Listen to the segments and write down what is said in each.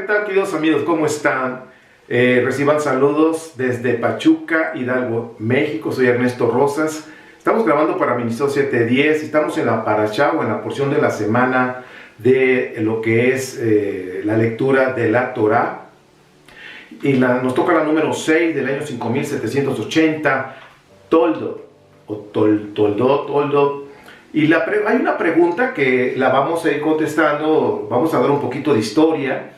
¿qué tal, queridos amigos? ¿Cómo están? Reciban saludos desde Pachuca, Hidalgo, México. Soy Ernesto Rosas. Estamos grabando para Ministerio 710 y estamos en la parashá o en la porción de la semana de lo que es la lectura de la Torá. Y nos toca la número 6 del año 5780, Toldot, o Toldot. Y hay una pregunta que la vamos a ir contestando. Vamos a dar un poquito de historia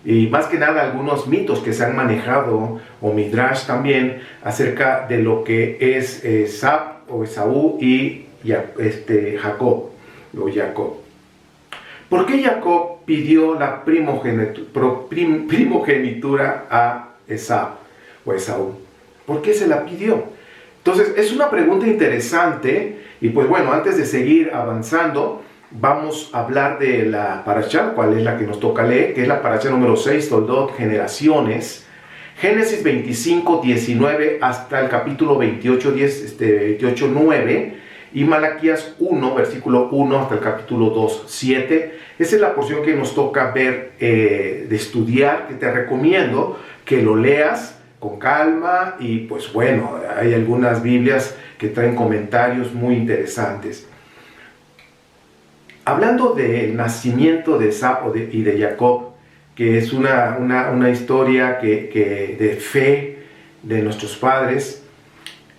y más que nada algunos mitos que se han manejado, o midrash también, acerca de lo que es Esab o Esaú y Jacob. ¿Por qué Jacob pidió la primogenitura a Esab o Esaú? ¿Por qué se la pidió? Entonces, es una pregunta interesante. Y pues bueno, antes de seguir avanzando, vamos a hablar de la parashá, cuál es la que nos toca leer, que es la parashá número 6, Toldot, generaciones. Génesis 25, 19 hasta el capítulo 28, 28, 9. Y Malaquías 1, versículo 1 hasta el capítulo 2, 7. Esa es la porción que nos toca ver, de estudiar, que te recomiendo que lo leas con calma. Y pues bueno, hay algunas Biblias que traen comentarios muy interesantes. Hablando del nacimiento de Esab y de Jacob, que es una historia de fe de nuestros padres.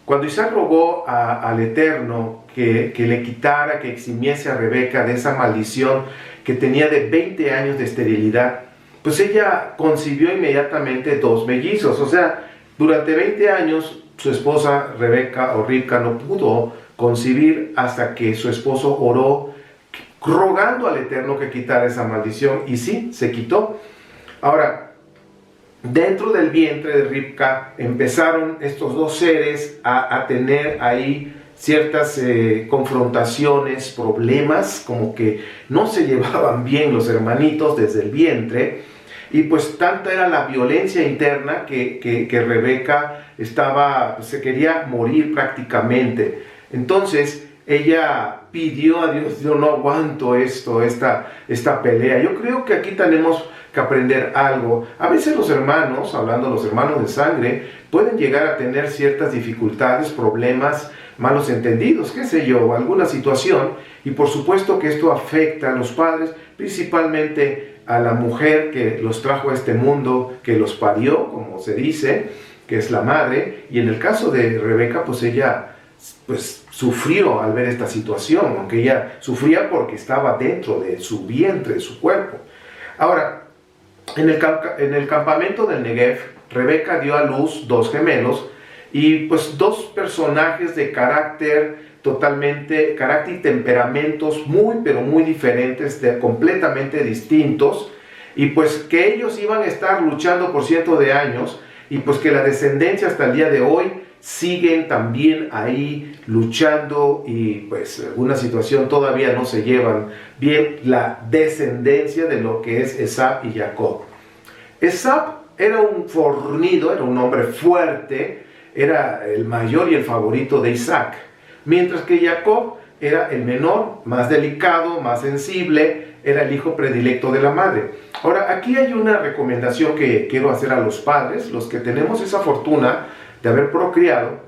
Cuando Isaac rogó al Eterno que le quitara, que eximiese a Rebeca de esa maldición que tenía de 20 años de esterilidad, pues ella concibió inmediatamente 2 mellizos. O sea, durante 20 años su esposa Rebeca o Ribca no pudo concebir hasta que su esposo oró rogando al Eterno que quitara esa maldición, y sí, se quitó. Ahora, dentro del vientre de Ribca empezaron estos 2 seres a tener ahí ciertas confrontaciones, problemas, como que no se llevaban bien los hermanitos desde el vientre. Y pues tanta era la violencia interna que Rebeca se quería morir prácticamente. Entonces ella pidió a Dios: yo no aguanto esta pelea. Yo creo que aquí tenemos que aprender algo. A veces los hermanos, hablando de los hermanos de sangre, pueden llegar a tener ciertas dificultades, problemas, malos entendidos, qué sé yo, alguna situación. Y por supuesto que esto afecta a los padres, principalmente a la mujer que los trajo a este mundo, que los parió, como se dice, que es la madre. Y en el caso de Rebeca, pues ella sufrió al ver esta situación, aunque ella sufría porque estaba dentro de su vientre, de su cuerpo. Ahora, en el campamento del Negev, Rebeca dio a luz 2 gemelos, y pues 2 personajes de carácter y temperamentos muy, pero muy diferentes, completamente distintos, y pues que ellos iban a estar luchando por cientos de años, y pues que la descendencia hasta el día de hoy siguen también ahí luchando, y pues en alguna situación todavía no se llevan bien la descendencia de lo que es Esab y Jacob. Esab era un fornido, era un hombre fuerte, era el mayor y el favorito de Isaac, mientras que Jacob era el menor, más delicado, más sensible, era el hijo predilecto de la madre. Ahora, aquí hay una recomendación que quiero hacer a los padres, los que tenemos esa fortuna de haber procreado.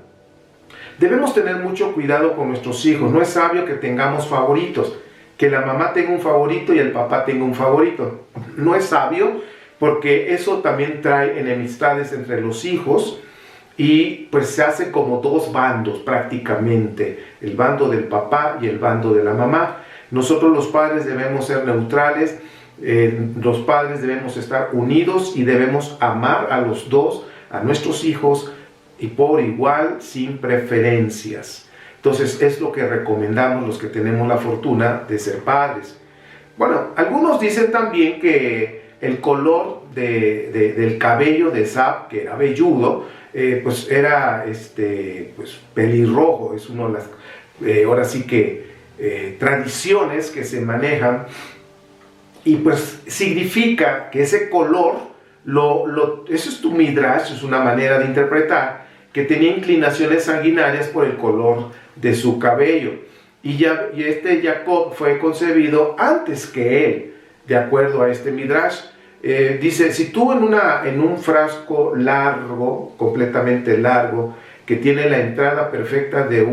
Debemos tener mucho cuidado con nuestros hijos. No es sabio que tengamos favoritos, que la mamá tenga un favorito y el papá tenga un favorito. No es sabio, porque eso también trae enemistades entre los hijos, y pues se hace como 2 bandos prácticamente, el bando del papá y el bando de la mamá. Nosotros los padres debemos ser neutrales, los padres debemos estar unidos y debemos amar a los 2, a nuestros hijos, y por igual, sin preferencias. Entonces es lo que recomendamos los que tenemos la fortuna de ser padres. Bueno, algunos dicen también que el color del cabello de Esab, que era velludo, pues era pelirrojo. Es una de las ahora sí que tradiciones que se manejan, y pues significa que ese color, eso es tu midrash, es una manera de interpretar, que tenía inclinaciones sanguinarias por el color de su cabello. Y Jacob fue concebido antes que él, de acuerdo a este midrash. dice, si tú en un frasco largo, completamente largo, que tiene la entrada perfecta de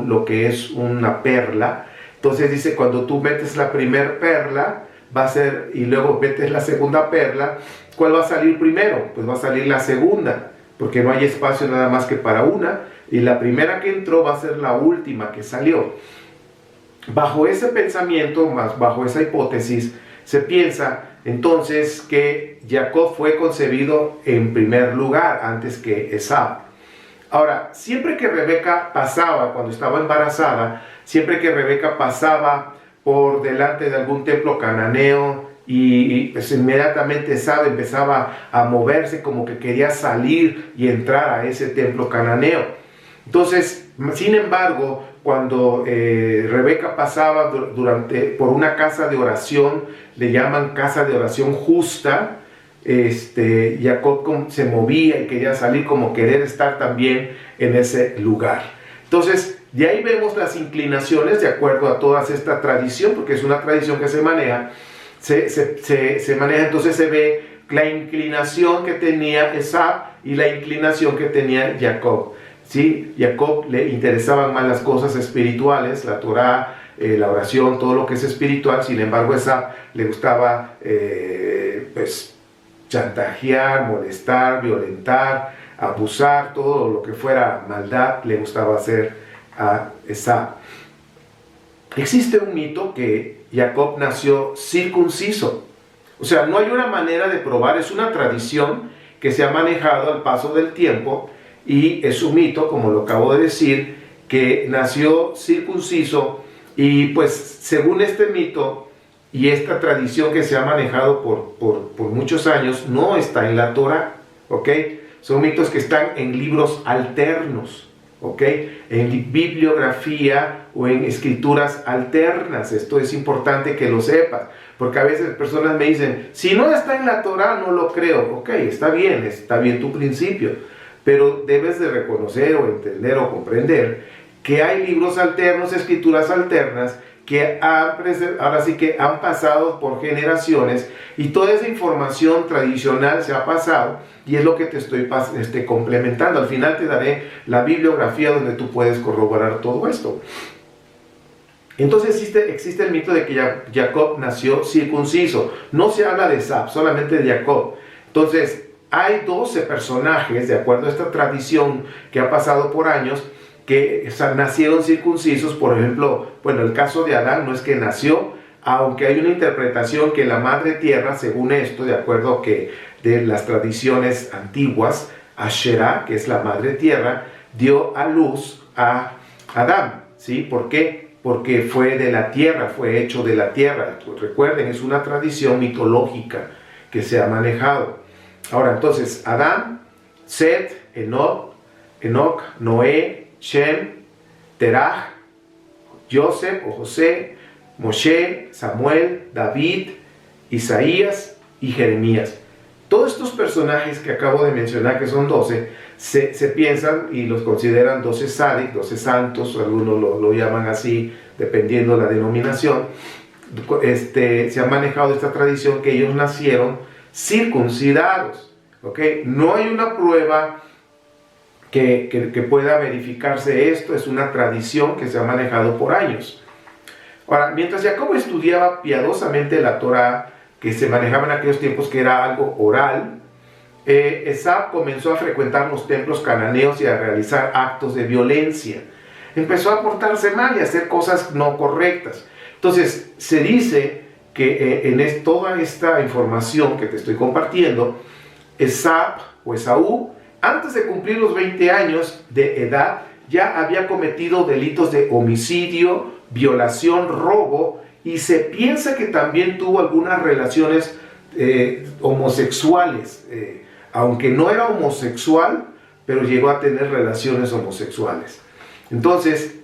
lo que es una perla, entonces dice, cuando tú metes la primer perla, va a ser, y luego metes la segunda perla, ¿cuál va a salir primero? Pues va a salir la segunda, porque no hay espacio nada más que para una, y la primera que entró va a ser la última que salió. Bajo ese pensamiento, más bajo esa hipótesis, se piensa entonces que Jacob fue concebido en primer lugar antes que Esaú. Ahora, siempre que Rebeca pasaba, cuando estaba embarazada, siempre que Rebeca pasaba por delante de algún templo cananeo y pues inmediatamente Esaú empezaba a moverse como que quería salir y entrar a ese templo cananeo. Entonces, sin embargo, cuando Rebeca pasaba por una casa de oración, le llaman casa de oración justa, Jacob se movía y quería salir como querer estar también en ese lugar. Entonces, de ahí vemos las inclinaciones de acuerdo a toda esta tradición, porque es una tradición que se maneja, se maneja, entonces se ve la inclinación que tenía Esaú y la inclinación que tenía Jacob. ¿Sí? Jacob le interesaban más las cosas espirituales, la Torá, la oración, todo lo que es espiritual. Sin embargo, Esaú le gustaba pues chantajear, molestar, violentar, abusar, todo lo que fuera maldad le gustaba hacer a Esaú. Existe un mito que Jacob nació circunciso. O sea, no hay una manera de probar, es una tradición que se ha manejado al paso del tiempo y es un mito, como lo acabo de decir, que nació circunciso y pues según este mito y esta tradición que se ha manejado por muchos años, no está en la Torá, ¿ok? Son mitos que están en libros alternos, ¿ok? En bibliografía o en escrituras alternas. Esto es importante que lo sepas, porque a veces personas me dicen, si no está en la Torá, no lo creo. Ok, está bien tu principio, pero debes de reconocer o entender o comprender que hay libros alternos, escrituras alternas, que ahora sí que han pasado por generaciones y toda esa información tradicional se ha pasado y es lo que te estoy complementando. Al final te daré la bibliografía donde tú puedes corroborar todo esto. Entonces existe el mito de que Jacob nació circunciso. No se habla de Esaú, solamente de Jacob. Entonces hay 12 personajes, de acuerdo a esta tradición que ha pasado por años, que nacieron circuncisos. Por ejemplo, bueno, el caso de Adán no es que nació, aunque hay una interpretación que la madre tierra, según esto, de acuerdo que de las tradiciones antiguas, Asherah, que es la madre tierra, dio a luz a Adán, ¿sí? ¿Por qué? Porque fue de la tierra, fue hecho de la tierra. Recuerden, es una tradición mitológica que se ha manejado. Ahora, entonces, Adán, Set, Enoch, Noé, Shem, Terah, Joseph o José, Moshe, Samuel, David, Isaías y Jeremías. Todos estos personajes que acabo de mencionar, que son 12, se piensan y los consideran 12 sádic, 12 santos, algunos lo llaman así, dependiendo de la denominación. Se ha manejado esta tradición que ellos nacieron circuncidados. ¿Okay? No hay una prueba que pueda verificarse esto, es una tradición que se ha manejado por años. Ahora, mientras Jacob estudiaba piadosamente la Torá, que se manejaba en aquellos tiempos que era algo oral, Esaú comenzó a frecuentar los templos cananeos y a realizar actos de violencia. Empezó a portarse mal y a hacer cosas no correctas. Entonces, se dice que toda esta información que te estoy compartiendo, Esaú, antes de cumplir los 20 años de edad, ya había cometido delitos de homicidio, violación, robo, y se piensa que también tuvo algunas relaciones homosexuales, aunque no era homosexual, pero llegó a tener relaciones homosexuales. Entonces,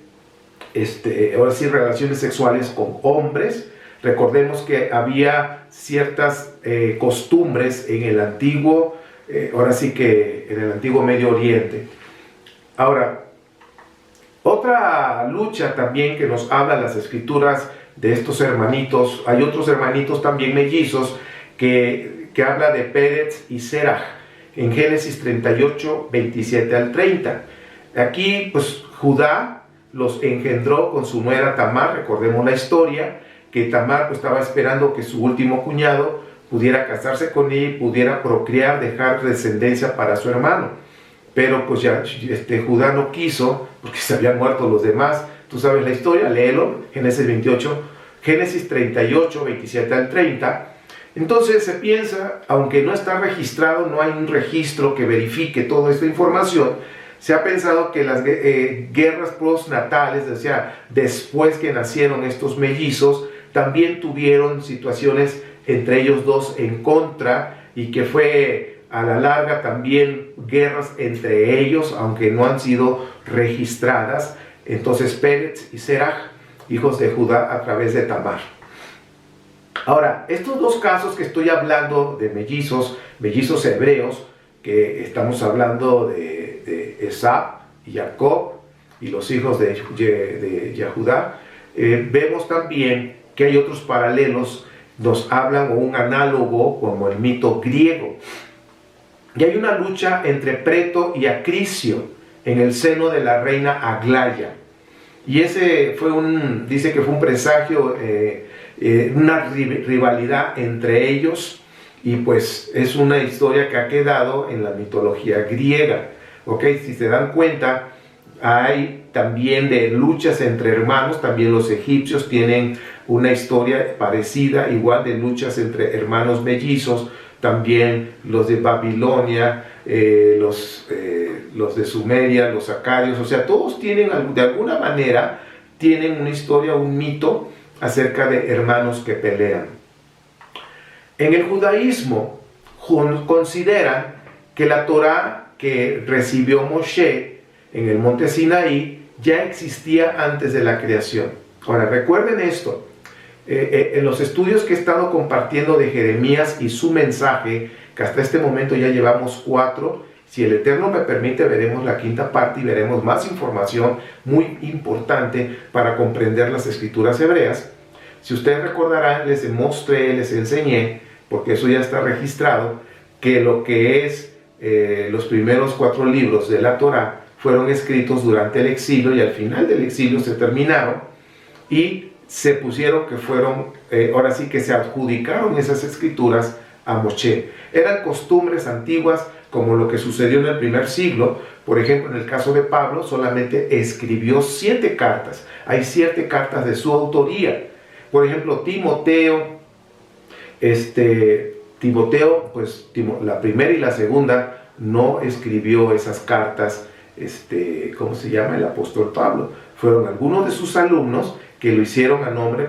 ahora sí, relaciones sexuales con hombres. Recordemos que había ciertas costumbres en el antiguo, ahora sí que en el antiguo Medio Oriente. Ahora, otra lucha también que nos hablan las escrituras de estos hermanitos, hay otros hermanitos también mellizos que que habla de Pérez y Serach, en Génesis 38, 27 al 30. Aquí, pues, Judá los engendró con su nuera Tamar. Recordemos la historia, que Tamar pues, estaba esperando que su último cuñado pudiera casarse con ella y pudiera procrear, dejar descendencia para su hermano. Pero pues ya Judá no quiso, porque se habían muerto los demás. Tú sabes la historia, léelo, Génesis 38, 27 al 30. Entonces se piensa, aunque no está registrado, no hay un registro que verifique toda esta información, se ha pensado que las guerras postnatales, o sea, después que nacieron estos mellizos, también tuvieron situaciones entre ellos dos en contra, y que fue a la larga también guerras entre ellos, aunque no han sido registradas. Entonces Pérez y Serach, hijos de Judá a través de Tamar. Ahora, estos dos casos que estoy hablando de mellizos hebreos, que estamos hablando de Esab y Jacob y los hijos de Judá, vemos también que hay otros paralelos, nos hablan o un análogo como el mito griego. Y hay una lucha entre Preto y Acrisio en el seno de la reina Aglaya. Y ese dice que fue un presagio, una rivalidad entre ellos, y pues es una historia que ha quedado en la mitología griega. ¿Ok? Si se dan cuenta, hay también de luchas entre hermanos. También los egipcios tienen una historia parecida, igual de luchas entre hermanos mellizos. También los de Babilonia, los de Sumeria, los acadios, o sea, todos tienen, de alguna manera, tienen una historia, un mito acerca de hermanos que pelean. En el judaísmo consideran que la Torá que recibió Moshe en el monte Sinaí ya existía antes de la creación. Ahora, recuerden esto. En los estudios que he estado compartiendo de Jeremías y su mensaje, que hasta este momento ya llevamos 4, si el Eterno me permite, veremos la 5ª parte y veremos más información muy importante para comprender las escrituras hebreas. Si ustedes recordarán, les mostré, les enseñé, porque eso ya está registrado, que lo que es los primeros 4 libros de la Torá fueron escritos durante el exilio, y al final del exilio se terminaron y se pusieron que fueron, ahora sí que se adjudicaron esas escrituras a Moshe. Eran costumbres antiguas, como lo que sucedió en el primer siglo. Por ejemplo, en el caso de Pablo, solamente escribió 7 cartas. Hay 7 cartas de su autoría. Por ejemplo, Timoteo, pues la primera y la segunda no escribió esas cartas, ¿cómo se llama? El apóstol Pablo. Fueron algunos de sus alumnos que lo hicieron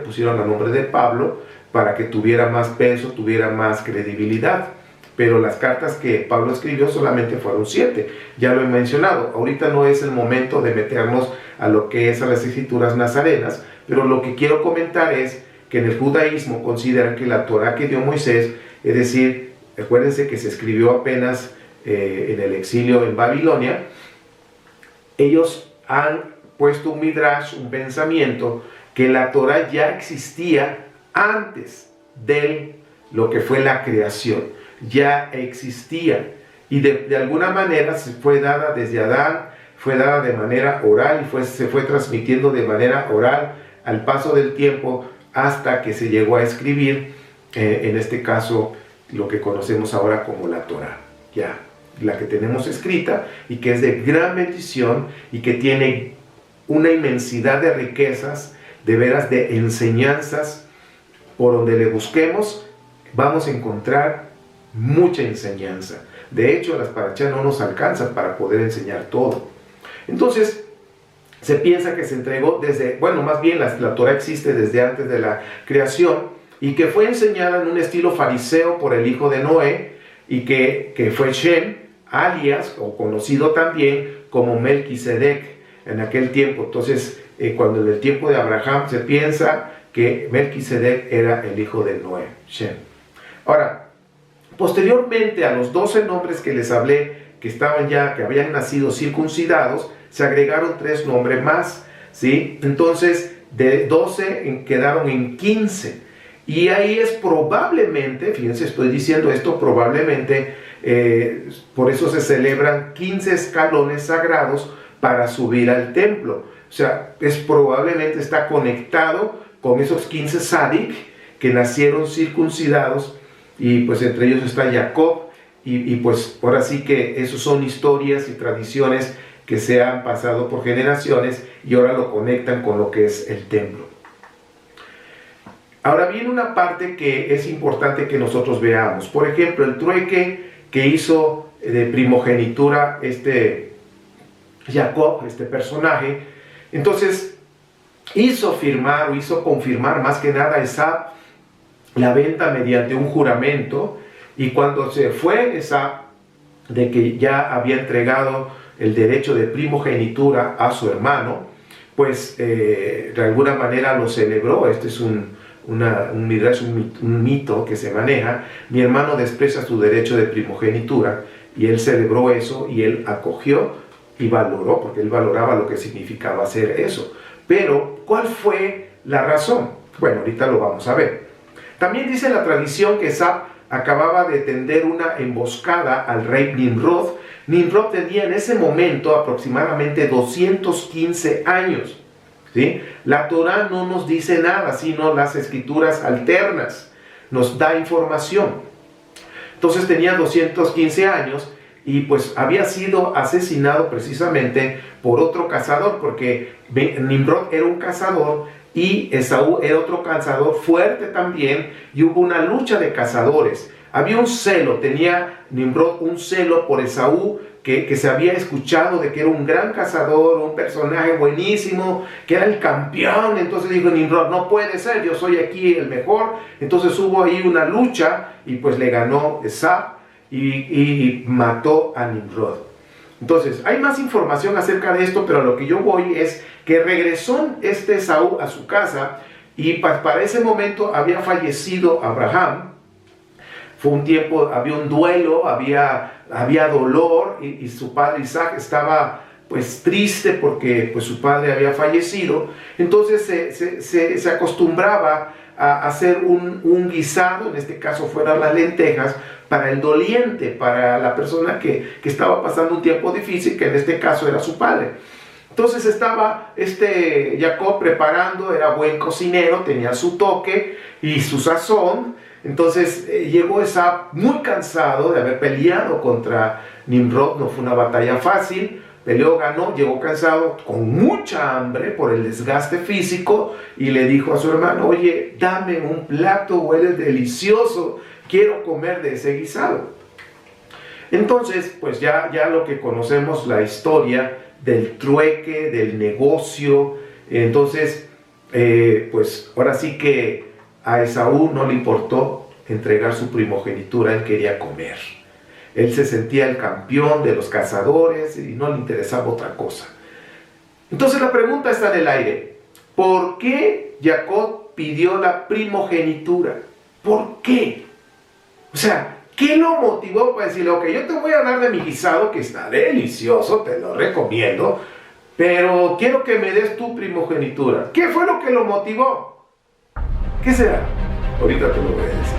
pusieron a nombre de Pablo, para que tuviera más peso, tuviera más credibilidad. Pero las cartas que Pablo escribió solamente fueron 7. Ya lo he mencionado. Ahorita no es el momento de meternos a lo que es a las escrituras nazarenas, pero lo que quiero comentar es que en el judaísmo consideran que la Torá que dio Moisés, es decir, acuérdense que se escribió apenas en el exilio en Babilonia, ellos han puesto un midrash, un pensamiento, que la Torá ya existía antes de lo que fue la creación. Ya existía, y de alguna manera se fue dada desde Adán, fue dada de manera oral, y se fue transmitiendo de manera oral al paso del tiempo, hasta que se llegó a escribir, en este caso, lo que conocemos ahora como la Torá, ya, la que tenemos escrita, y que es de gran bendición, y que tiene una inmensidad de riquezas, de veras de enseñanzas. Por donde le busquemos, vamos a encontrar mucha enseñanza. De hecho, las parachá no nos alcanzan para poder enseñar todo. Entonces, se piensa que se entregó más bien la Torá existe desde antes de la creación, y que fue enseñada en un estilo fariseo por el hijo de Noé, y que fue Shem, alias, o conocido también como Melquisedec, en aquel tiempo. Entonces, cuando en el tiempo de Abraham se piensa que Melquisedec era el hijo de Noé, Shem. Ahora, posteriormente a los 12 nombres que les hablé, que habían nacido circuncidados, se agregaron 3 nombres más, ¿sí? Entonces, de 12 quedaron en 15. Y ahí es probablemente, fíjense, estoy diciendo esto, probablemente, por eso se celebran 15 escalones sagrados para subir al templo. O sea, probablemente está conectado con esos 15 Sadik que nacieron circuncidados, y pues entre ellos está Jacob, y pues ahora sí que esos son historias y tradiciones que se han pasado por generaciones y ahora lo conectan con lo que es el templo. Ahora viene una parte que es importante que nosotros veamos. Por ejemplo, el trueque que hizo de primogenitura Jacob, este personaje, entonces hizo confirmar más que nada Esab la venta mediante un juramento, y cuando se fue Esab de que ya había entregado el derecho de primogenitura a su hermano, pues de alguna manera lo celebró. Este es un midrash, un mito que se maneja. Mi hermano desprecia su derecho de primogenitura, y él celebró eso, y él acogió y valoró, porque él valoraba lo que significaba hacer eso. Pero, ¿cuál fue la razón? Bueno, ahorita lo vamos a ver. También dice la tradición que Esab acababa de tender una emboscada al rey Nimrod. Nimrod tenía en ese momento aproximadamente 215 años. ¿Sí? La Torá no nos dice nada, sino las escrituras alternas nos da información. Entonces tenía 215 años y pues había sido asesinado precisamente por otro cazador, porque Nimrod era un cazador y Esaú era otro cazador fuerte también, y hubo una lucha de cazadores. Había un celo, tenía Nimrod un celo por Esaú, que se había escuchado de que era un gran cazador, un personaje buenísimo, que era el campeón. Entonces dijo Nimrod, no puede ser, yo soy aquí el mejor. Entonces hubo ahí una lucha y pues le ganó Esab y mató a Nimrod. Entonces hay más información acerca de esto, pero a lo que yo voy es que regresó Esaú a su casa, y para ese momento había fallecido Abraham. Fue un tiempo, había un duelo, había dolor, y su padre Isaac estaba pues triste porque pues su padre había fallecido. Entonces se acostumbraba a hacer un guisado, en este caso fueron las lentejas, para el doliente, para la persona que estaba pasando un tiempo difícil, que en este caso era su padre. Entonces estaba Jacob preparando, era buen cocinero, tenía su toque y su sazón. Entonces llegó Esab muy cansado de haber peleado contra Nimrod. No fue una batalla fácil, peleó, ganó, llegó cansado, con mucha hambre por el desgaste físico, y le dijo a su hermano, oye, dame un plato, huele delicioso, quiero comer de ese guisado. Entonces, pues ya lo que conocemos, la historia del trueque, del negocio. Entonces, pues ahora sí que a Esaú no le importó entregar su primogenitura, él quería comer. Él se sentía el campeón de los cazadores y no le interesaba otra cosa. Entonces la pregunta está en el aire. ¿Por qué Jacob pidió la primogenitura? ¿Por qué? O sea, ¿qué lo motivó para decirle, ok, yo te voy a dar de mi guisado, que está delicioso, te lo recomiendo, pero quiero que me des tu primogenitura? ¿Qué fue lo que lo motivó? ¿Qué será? Ahorita te lo voy a decir.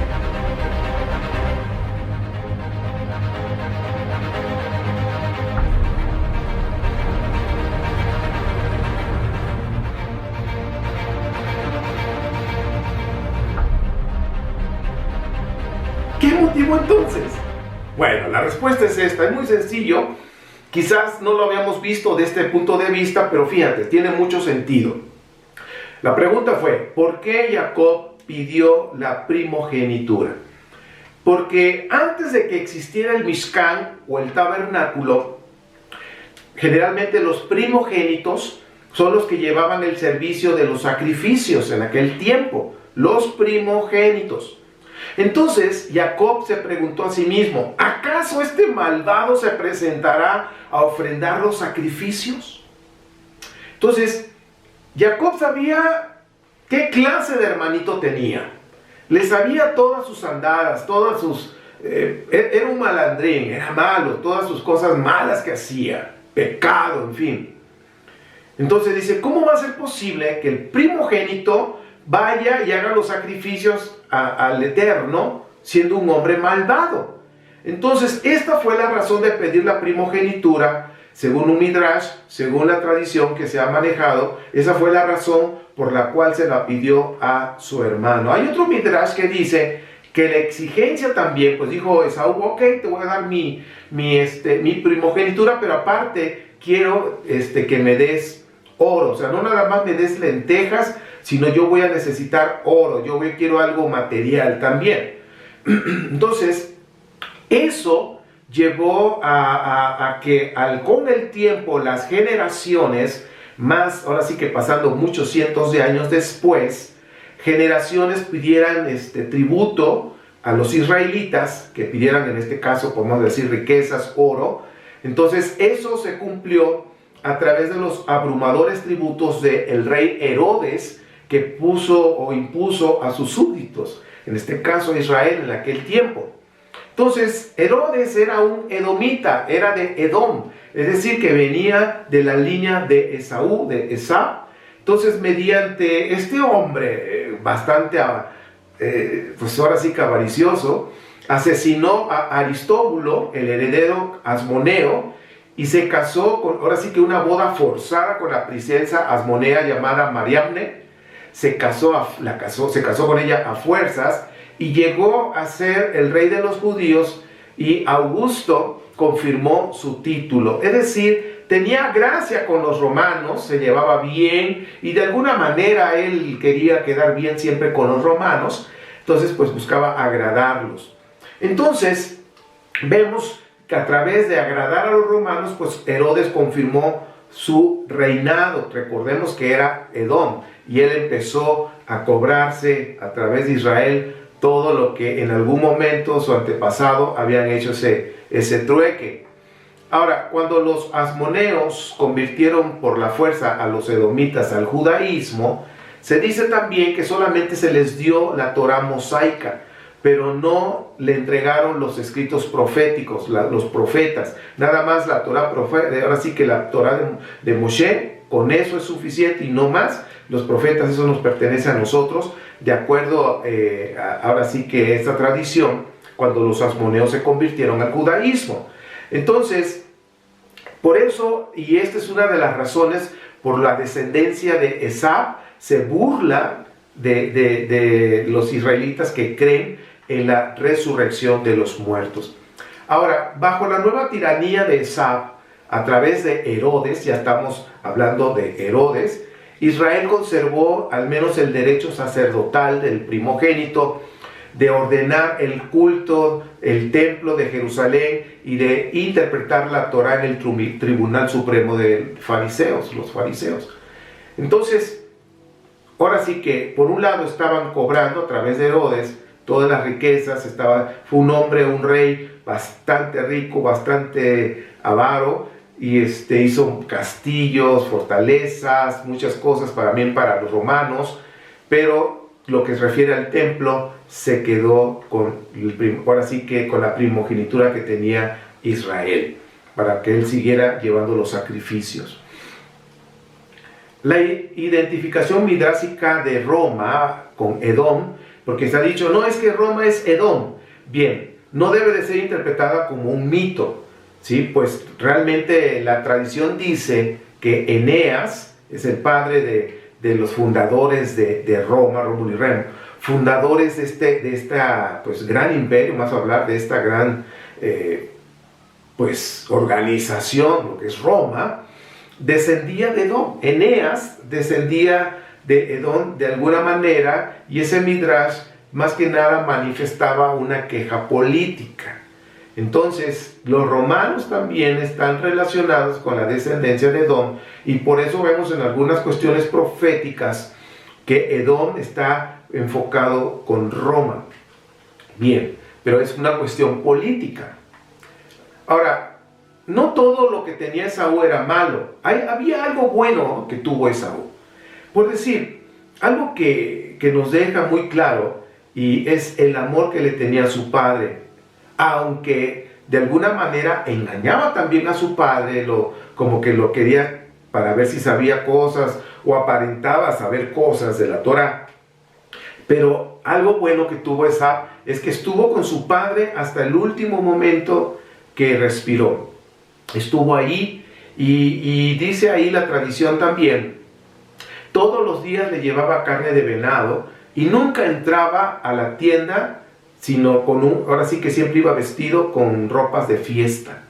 ¿Qué motivó entonces? Bueno, la respuesta es esta, es muy sencillo. Quizás no lo habíamos visto de este punto de vista, pero fíjate, tiene mucho sentido. La pregunta fue, ¿por qué Jacob pidió la primogenitura? Porque antes de que existiera el Mishkan o el tabernáculo, generalmente los primogénitos son los que llevaban el servicio de los sacrificios en aquel tiempo, los primogénitos. Entonces Jacob se preguntó a sí mismo, ¿acaso este malvado se presentará a ofrendar los sacrificios? Entonces Jacob sabía qué clase de hermanito tenía. Le sabía todas sus andadas, todas sus... era un malandrín, era malo, todas sus cosas malas que hacía, pecado, en fin. Entonces dice, ¿cómo va a ser posible que el primogénito vaya y haga los sacrificios al Eterno, siendo un hombre malvado. Entonces, esta fue la razón de pedir la primogenitura, según un midrash, según la tradición que se ha manejado. Esa fue la razón por la cual se la pidió a su hermano. Hay otro midrash que dice que la exigencia también, pues dijo Esaú, ok, te voy a dar mi primogenitura, pero aparte quiero que me des oro. O sea, no nada más me des lentejas, sino yo voy a necesitar oro, quiero algo material también. Entonces, eso llevó a que con el tiempo las generaciones, más ahora sí que pasando muchos cientos de años después, generaciones pidieran tributo a los israelitas, que pidieran en este caso, podemos decir, riquezas, oro. Entonces eso se cumplió a través de los abrumadores tributos del rey Herodes, que puso o impuso a sus súbditos, en este caso Israel en aquel tiempo. Entonces Herodes era un edomita, era de Edom, es decir, que venía de la línea de Esaú, de Esab. Entonces, mediante este hombre bastante, pues ahora sí que avaricioso, asesinó a Aristóbulo, el heredero Asmoneo, y se casó con, ahora sí que una boda forzada con la princesa asmonea llamada Mariamne. Se casó con ella a fuerzas y llegó a ser el rey de los judíos, y Augusto confirmó su título. Es decir, tenía gracia con los romanos, se llevaba bien y de alguna manera él quería quedar bien siempre con los romanos, entonces pues buscaba agradarlos. Entonces vemos que a través de agradar a los romanos, pues Herodes confirmó su reinado. Recordemos que era Edom y él empezó a cobrarse a través de Israel todo lo que en algún momento su antepasado habían hecho ese trueque. Ahora, cuando los asmoneos convirtieron por la fuerza a los edomitas al judaísmo, se dice también que solamente se les dio la Torá mosaica, pero no le entregaron los escritos proféticos, los profetas. Nada más la Torá profética, ahora sí que la Torá de Moshe, con eso es suficiente y no más. Los profetas, eso nos pertenece a nosotros, de acuerdo ahora sí que esta tradición, cuando los asmoneos se convirtieron al judaísmo. Entonces, por eso, y esta es una de las razones por la descendencia de Esab, se burla de los israelitas que creen en la resurrección de los muertos. Ahora, bajo la nueva tiranía de Esab, a través de Herodes, ya estamos hablando de Herodes, Israel conservó al menos el derecho sacerdotal del primogénito, de ordenar el culto, el templo de Jerusalén y de interpretar la Torá en el Tribunal Supremo de los fariseos. Entonces, ahora sí que por un lado estaban cobrando a través de Herodes todas las riquezas, fue un hombre, un rey bastante rico, bastante avaro, y hizo castillos, fortalezas, muchas cosas también para los romanos, pero lo que se refiere al templo se quedó ahora sí que con la primogenitura que tenía Israel, para que él siguiera llevando los sacrificios. La identificación midrásica de Roma con Edom, porque se ha dicho, no, es que Roma es Edom. Bien, no debe de ser interpretada como un mito, ¿sí? Pues realmente la tradición dice que Eneas es el padre de los fundadores de Roma, Rómulo y Remo, fundadores de esta pues, gran imperio, más a hablar de esta gran pues, organización, lo que es Roma, descendía de Edom. Eneas descendía de Edom de alguna manera, y ese midrash más que nada manifestaba una queja política. Entonces, los romanos también están relacionados con la descendencia de Edom, y por eso vemos en algunas cuestiones proféticas que Edom está enfocado con Roma. Bien, pero es una cuestión política. Ahora, no todo lo que tenía Esaú era malo. Había algo bueno que tuvo Esaú. Por decir, algo que nos deja muy claro, y es el amor que le tenía a su padre, aunque de alguna manera engañaba también a su padre, como que lo quería para ver si sabía cosas o aparentaba saber cosas de la Torá. Pero algo bueno que tuvo Esab es que estuvo con su padre hasta el último momento que respiró. Estuvo ahí y dice ahí la tradición también, todos los días le llevaba carne de venado y nunca entraba a la tienda, sino ahora sí que siempre iba vestido con ropas de fiesta.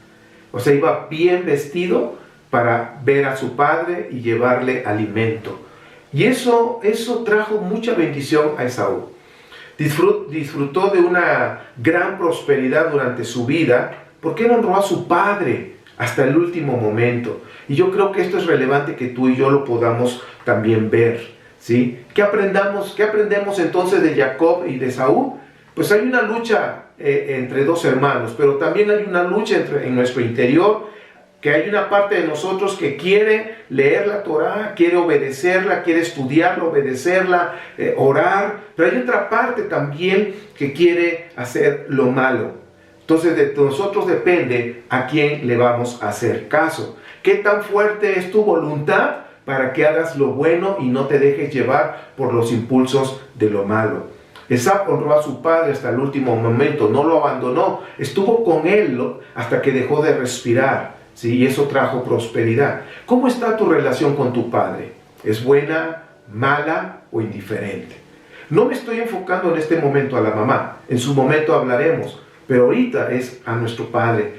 O sea, iba bien vestido para ver a su padre y llevarle alimento. Y eso trajo mucha bendición a Esaú. Disfrutó de una gran prosperidad durante su vida porque él honró a su padre hasta el último momento. Y yo creo que esto es relevante que tú y yo lo podamos también ver, ¿sí? ¿Qué aprendemos entonces de Jacob y de Esaú? Pues hay una lucha entre dos hermanos, pero también hay una lucha en nuestro interior, que hay una parte de nosotros que quiere leer la Torá, quiere obedecerla, quiere estudiarla, obedecerla, orar, pero hay otra parte también que quiere hacer lo malo. Entonces de nosotros depende a quién le vamos a hacer caso. ¿Qué tan fuerte es tu voluntad para que hagas lo bueno y no te dejes llevar por los impulsos de lo malo? Esab honró a su padre hasta el último momento, no lo abandonó, estuvo con él hasta que dejó de respirar, ¿sí? Y eso trajo prosperidad. ¿Cómo está tu relación con tu padre? ¿Es buena, mala o indiferente? No me estoy enfocando en este momento a la mamá, en su momento hablaremos, pero ahorita es a nuestro padre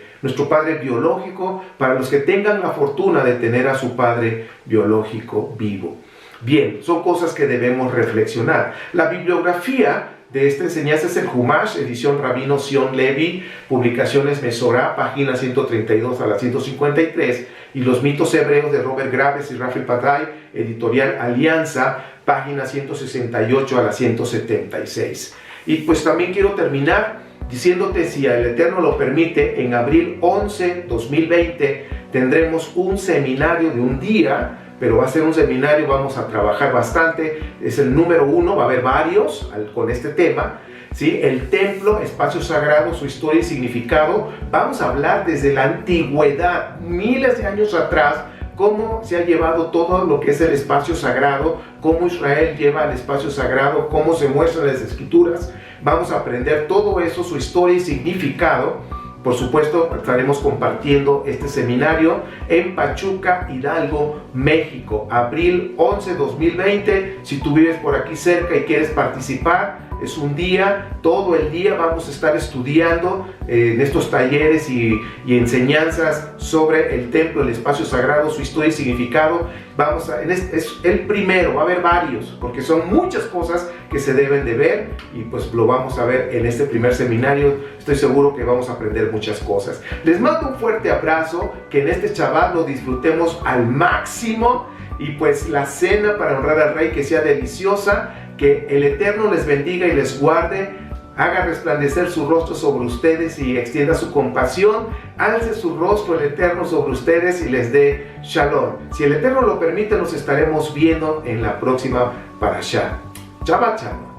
biológico, para los que tengan la fortuna de tener a su padre biológico vivo. Bien, son cosas que debemos reflexionar. La bibliografía de esta enseñanza es el Humash, edición Rabino Sion Levi, publicaciones Mesorá, páginas 132 a la 153, y los mitos hebreos de Robert Graves y Rafael Paday, editorial Alianza, páginas 168 a la 176. Y pues también quiero terminar diciéndote, si el Eterno lo permite, en abril 11, 2020, tendremos un seminario de un día, pero va a ser un seminario, vamos a trabajar bastante, es el número 1, va a haber varios con este tema, ¿sí? El templo, espacio sagrado, su historia y significado. Vamos a hablar desde la antigüedad, miles de años atrás, cómo se ha llevado todo lo que es el espacio sagrado, cómo Israel lleva el espacio sagrado, cómo se muestran las escrituras. Vamos a aprender todo eso, su historia y significado. Por supuesto, estaremos compartiendo este seminario en Pachuca, Hidalgo, México, abril 11, 2020. Si tú vives por aquí cerca y quieres participar, es un día, todo el día vamos a estar estudiando en estos talleres y enseñanzas sobre el templo, el espacio sagrado, su historia y significado. Es el primero, va a haber varios, porque son muchas cosas que se deben de ver, y pues lo vamos a ver en este primer seminario. Estoy seguro que vamos a aprender muchas cosas. Les mando un fuerte abrazo, que en este Shabbat lo disfrutemos al máximo, y pues la cena para honrar al Rey que sea deliciosa. Que el Eterno les bendiga y les guarde, haga resplandecer su rostro sobre ustedes y extienda su compasión, alce su rostro el Eterno sobre ustedes y les dé Shalom. Si el Eterno lo permite, nos estaremos viendo en la próxima Parashá. Shabbat Shalom.